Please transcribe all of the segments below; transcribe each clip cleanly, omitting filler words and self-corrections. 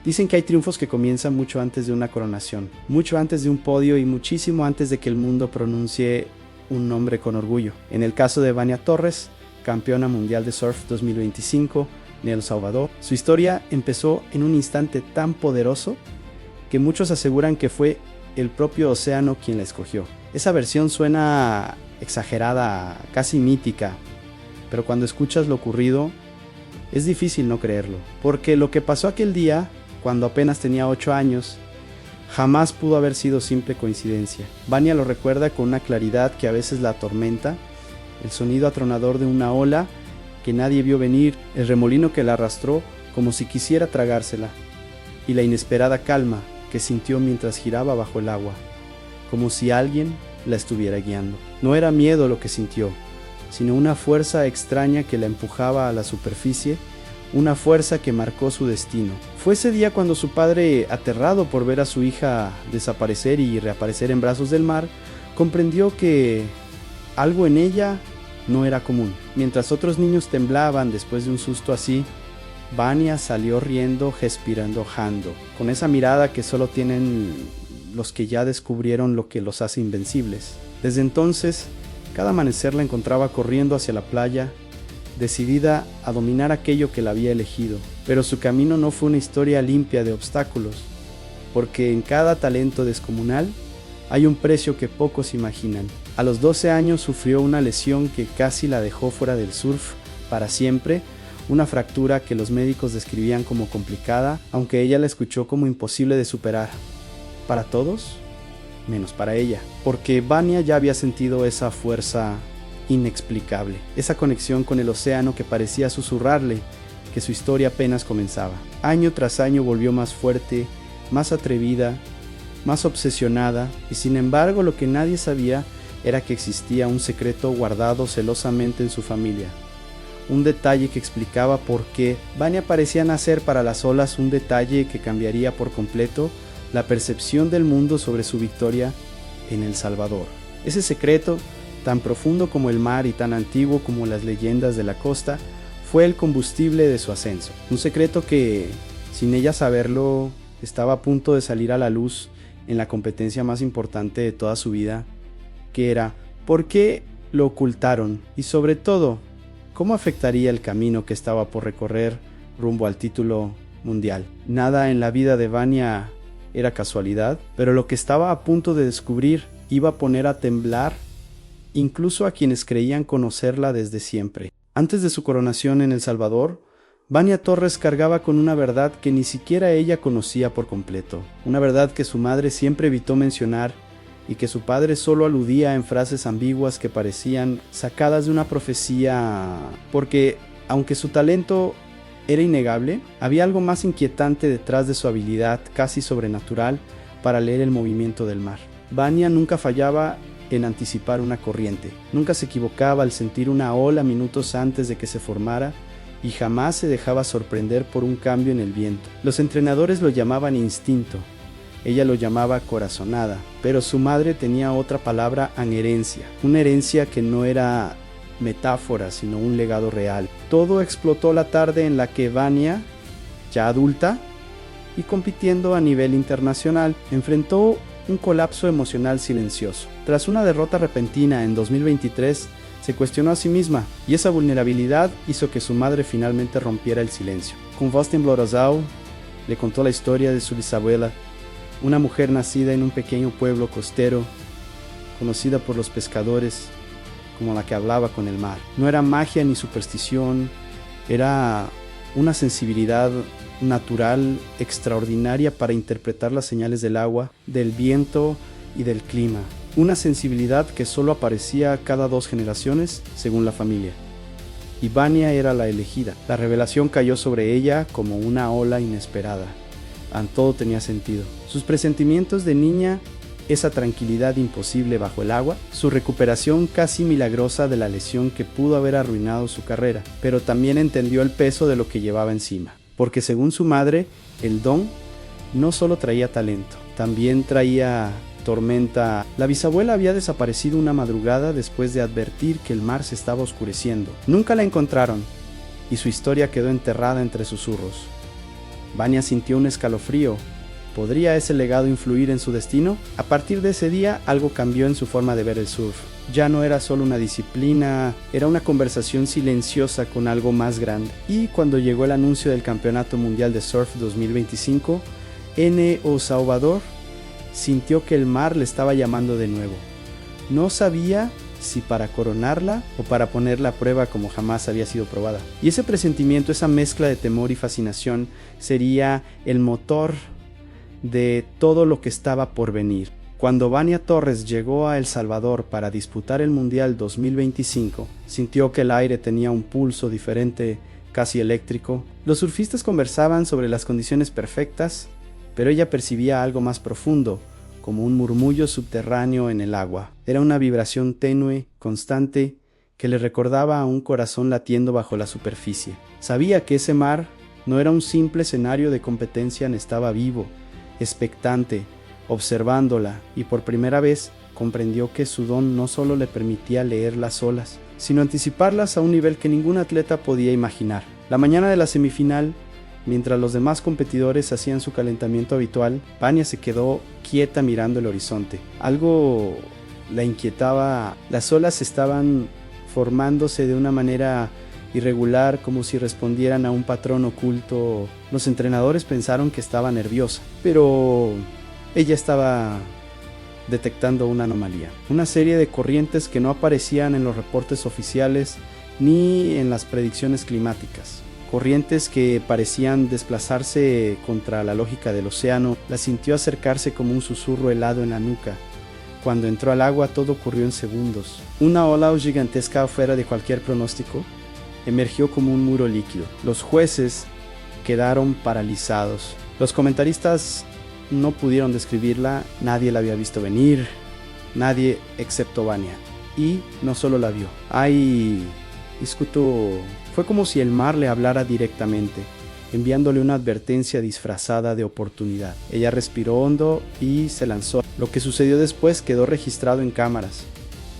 Dicen que hay triunfos que comienzan mucho antes de una coronación, mucho antes de un podio y muchísimo antes de que el mundo pronuncie un nombre con orgullo. En el caso de Vania Torres, campeona mundial de surf 2025 en El Salvador, su historia empezó en un instante tan poderoso que muchos aseguran que fue el propio océano quien la escogió. Esa versión suena exagerada, casi mítica, pero cuando escuchas lo ocurrido, es difícil no creerlo, porque lo que pasó aquel día, cuando apenas tenía 8 años, jamás pudo haber sido simple coincidencia. Vania lo recuerda con una claridad que a veces la atormenta, el sonido atronador de una ola que nadie vio venir, el remolino que la arrastró como si quisiera tragársela, y la inesperada calma que sintió mientras giraba bajo el agua, como si alguien la estuviera guiando. No era miedo lo que sintió, sino una fuerza extraña que la empujaba a la superficie, una fuerza que marcó su destino. Fue ese día cuando su padre, aterrado por ver a su hija desaparecer y reaparecer en brazos del mar, comprendió que algo en ella no era común. Mientras otros niños temblaban después de un susto así, Vania salió riendo, respirando hondo, con esa mirada que solo tienen los que ya descubrieron lo que los hace invencibles. Desde entonces, cada amanecer la encontraba corriendo hacia la playa, decidida a dominar aquello que la había elegido. Pero su camino no fue una historia limpia de obstáculos, porque en cada talento descomunal hay un precio que pocos imaginan. A los 12 años sufrió una lesión que casi la dejó fuera del surf para siempre, una fractura que los médicos describían como complicada, aunque ella la escuchó como imposible de superar. Para todos, menos para ella, porque Vania ya había sentido esa fuerza inexplicable, esa conexión con el océano que parecía susurrarle que su historia apenas comenzaba. Año tras año volvió más fuerte, más atrevida, más obsesionada, y sin embargo lo que nadie sabía era que existía un secreto guardado celosamente en su familia. Un detalle que explicaba por qué Vania parecía nacer para las olas, un detalle que cambiaría por completo la percepción del mundo sobre su victoria en El Salvador. Ese secreto, tan profundo como el mar y tan antiguo como las leyendas de la costa, fue el combustible de su ascenso. Un secreto que, sin ella saberlo, estaba a punto de salir a la luz en la competencia más importante de toda su vida, que era ¿por qué lo ocultaron? Y sobre todo, ¿cómo afectaría el camino que estaba por recorrer rumbo al título mundial? Nada en la vida de Vania era casualidad, pero lo que estaba a punto de descubrir iba a poner a temblar incluso a quienes creían conocerla desde siempre. Antes de su coronación en El Salvador, Vania Torres cargaba con una verdad que ni siquiera ella conocía por completo, una verdad que su madre siempre evitó mencionar y que su padre solo aludía en frases ambiguas que parecían sacadas de una profecía, porque, aunque su talento era innegable, había algo más inquietante detrás de su habilidad casi sobrenatural para leer el movimiento del mar. Vania nunca fallaba en anticipar una corriente, nunca se equivocaba al sentir una ola minutos antes de que se formara y jamás se dejaba sorprender por un cambio en el viento. Los entrenadores lo llamaban instinto, ella lo llamaba corazonada, pero su madre tenía otra palabra: anherencia, una herencia que no era metáfora, sino un legado real. Todo explotó la tarde en la que Vania, ya adulta y compitiendo a nivel internacional, enfrentó un colapso emocional silencioso. Tras una derrota repentina en 2023, se cuestionó a sí misma, y esa vulnerabilidad hizo que su madre finalmente rompiera el silencio. Con voz temblorosa, le contó la historia de su bisabuela, una mujer nacida en un pequeño pueblo costero, conocida por los pescadores como la que hablaba con el mar. No era magia ni superstición, era una sensibilidad natural extraordinaria para interpretar las señales del agua, del viento y del clima. Una sensibilidad que solo aparecía cada 2 generaciones según la familia. Y Vania era la elegida. La revelación cayó sobre ella como una ola inesperada. Todo tenía sentido. Sus presentimientos de niña, esa tranquilidad imposible bajo el agua, su recuperación casi milagrosa de la lesión que pudo haber arruinado su carrera, pero también entendió el peso de lo que llevaba encima. Porque según su madre, el don no solo traía talento, también traía tormenta. La bisabuela había desaparecido una madrugada después de advertir que el mar se estaba oscureciendo. Nunca la encontraron y su historia quedó enterrada entre susurros. Vania sintió un escalofrío. ¿Podría ese legado influir en su destino? A partir de ese día, algo cambió en su forma de ver el surf. Ya no era solo una disciplina, era una conversación silenciosa con algo más grande. Y cuando llegó el anuncio del Campeonato Mundial de Surf 2025, N.O. Salvador sintió que el mar le estaba llamando de nuevo. No sabía si para coronarla o para ponerla a prueba como jamás había sido probada. Y ese presentimiento, esa mezcla de temor y fascinación, sería el motor de todo lo que estaba por venir. Cuando Vania Torres llegó a El Salvador para disputar el Mundial 2025, sintió que el aire tenía un pulso diferente, casi eléctrico. Los surfistas conversaban sobre las condiciones perfectas, pero ella percibía algo más profundo, como un murmullo subterráneo en el agua. Era una vibración tenue, constante, que le recordaba a un corazón latiendo bajo la superficie. Sabía que ese mar no era un simple escenario de competencia, estaba vivo, expectante, observándola, y por primera vez comprendió que su don no solo le permitía leer las olas, sino anticiparlas a un nivel que ningún atleta podía imaginar. La mañana de la semifinal, mientras los demás competidores hacían su calentamiento habitual, Vania se quedó quieta mirando el horizonte. Algo la inquietaba. Las olas estaban formándose de una manera irregular, como si respondieran a un patrón oculto. Los entrenadores pensaron que estaba nerviosa, pero ella estaba detectando una anomalía. Una serie de corrientes que no aparecían en los reportes oficiales ni en las predicciones climáticas. Corrientes que parecían desplazarse contra la lógica del océano. La sintió acercarse como un susurro helado en la nuca. Cuando entró al agua, todo ocurrió en segundos. Una ola gigantesca fuera de cualquier pronóstico emergió como un muro líquido. Los jueces quedaron paralizados. Los comentaristas no pudieron describirla, nadie la había visto venir, nadie excepto Vania. Y no solo la vio. Fue como si el mar le hablara directamente, enviándole una advertencia disfrazada de oportunidad. Ella respiró hondo y se lanzó. Lo que sucedió después quedó registrado en cámaras,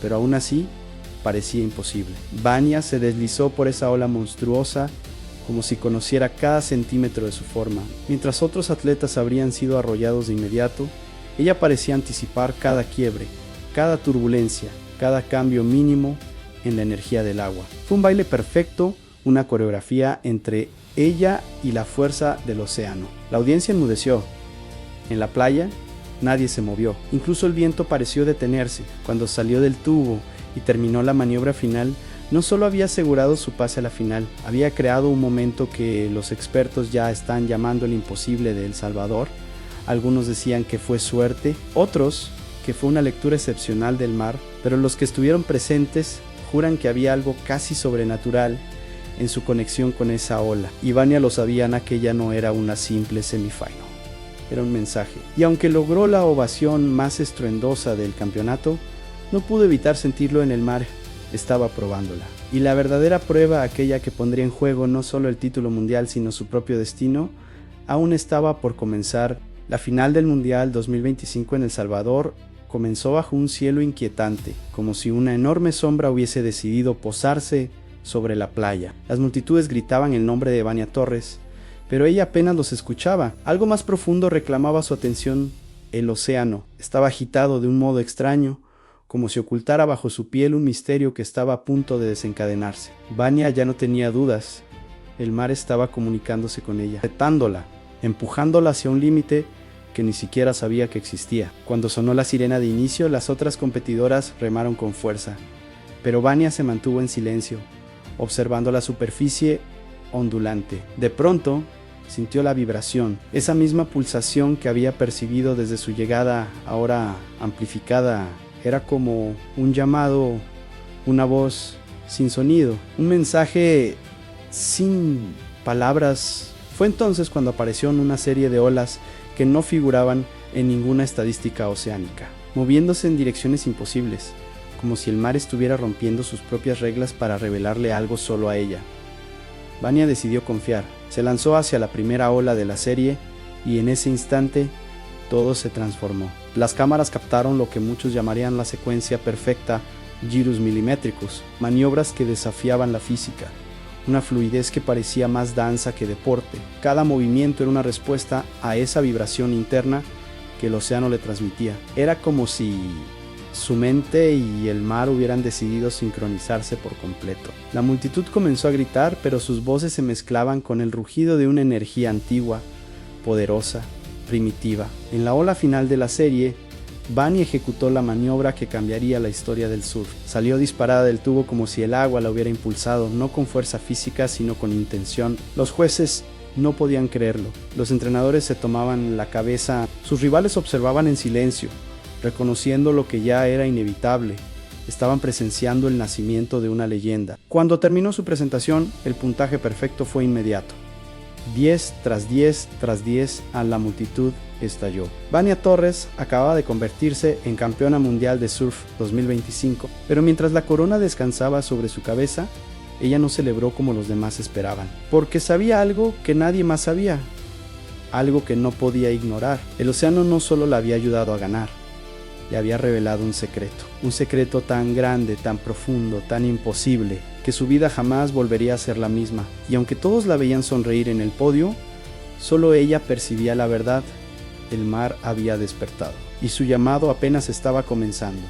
pero aún así parecía imposible. Vania se deslizó por esa ola monstruosa como si conociera cada centímetro de su forma. Mientras otros atletas habrían sido arrollados de inmediato, ella parecía anticipar cada quiebre, cada turbulencia, cada cambio mínimo en la energía del agua. Fue un baile perfecto, una coreografía entre ella y la fuerza del océano. La audiencia enmudeció. En la playa, nadie se movió. Incluso el viento pareció detenerse. Cuando salió del tubo y terminó la maniobra final, no solo había asegurado su pase a la final, había creado un momento que los expertos ya están llamando el imposible de El Salvador. Algunos decían que fue suerte, otros que fue una lectura excepcional del mar, pero los que estuvieron presentes juran que había algo casi sobrenatural en su conexión con esa ola. Y Vania lo sabía, aquella no era una simple semifinal, era un mensaje. Y aunque logró la ovación más estruendosa del campeonato, no pudo evitar sentirlo en el mar. Estaba probándola. Y la verdadera prueba, aquella que pondría en juego no solo el título mundial sino su propio destino, aún estaba por comenzar. La final del Mundial 2025 en El Salvador comenzó bajo un cielo inquietante, como si una enorme sombra hubiese decidido posarse sobre la playa. Las multitudes gritaban el nombre de Vania Torres, pero ella apenas los escuchaba. Algo más profundo reclamaba su atención. El océano estaba agitado de un modo extraño, como si ocultara bajo su piel un misterio que estaba a punto de desencadenarse. Vania ya no tenía dudas. El mar estaba comunicándose con ella, retándola, empujándola hacia un límite que ni siquiera sabía que existía. Cuando sonó la sirena de inicio, las otras competidoras remaron con fuerza, pero Vania se mantuvo en silencio, observando la superficie ondulante. De pronto, sintió la vibración, esa misma pulsación que había percibido desde su llegada, ahora amplificada. Era como un llamado, una voz sin sonido, un mensaje sin palabras. Fue entonces cuando aparecieron una serie de olas que no figuraban en ninguna estadística oceánica, moviéndose en direcciones imposibles, como si el mar estuviera rompiendo sus propias reglas para revelarle algo solo a ella. Vania decidió confiar, se lanzó hacia la primera ola de la serie y en ese instante todo se transformó. Las cámaras captaron lo que muchos llamarían la secuencia perfecta Gyrus Millimetricus, maniobras que desafiaban la física, una fluidez que parecía más danza que deporte. Cada movimiento era una respuesta a esa vibración interna que el océano le transmitía. Era como si su mente y el mar hubieran decidido sincronizarse por completo. La multitud comenzó a gritar, pero sus voces se mezclaban con el rugido de una energía antigua, poderosa, primitiva. En la ola final de la serie, Bunny ejecutó la maniobra que cambiaría la historia del surf. Salió disparada del tubo como si el agua la hubiera impulsado, no con fuerza física, sino con intención. Los jueces no podían creerlo. Los entrenadores se tomaban la cabeza. Sus rivales observaban en silencio, reconociendo lo que ya era inevitable. Estaban presenciando el nacimiento de una leyenda. Cuando terminó su presentación, el puntaje perfecto fue inmediato. 10 tras 10 tras 10 a la multitud estalló. Vania Torres acababa de convertirse en campeona mundial de surf 2025, pero mientras la corona descansaba sobre su cabeza, ella no celebró como los demás esperaban, porque sabía algo que nadie más sabía, algo que no podía ignorar. El océano no solo la había ayudado a ganar, le había revelado un secreto tan grande, tan profundo, tan imposible, que su vida jamás volvería a ser la misma. Y aunque todos la veían sonreír en el podio, solo ella percibía la verdad. El mar había despertado, y su llamado apenas estaba comenzando.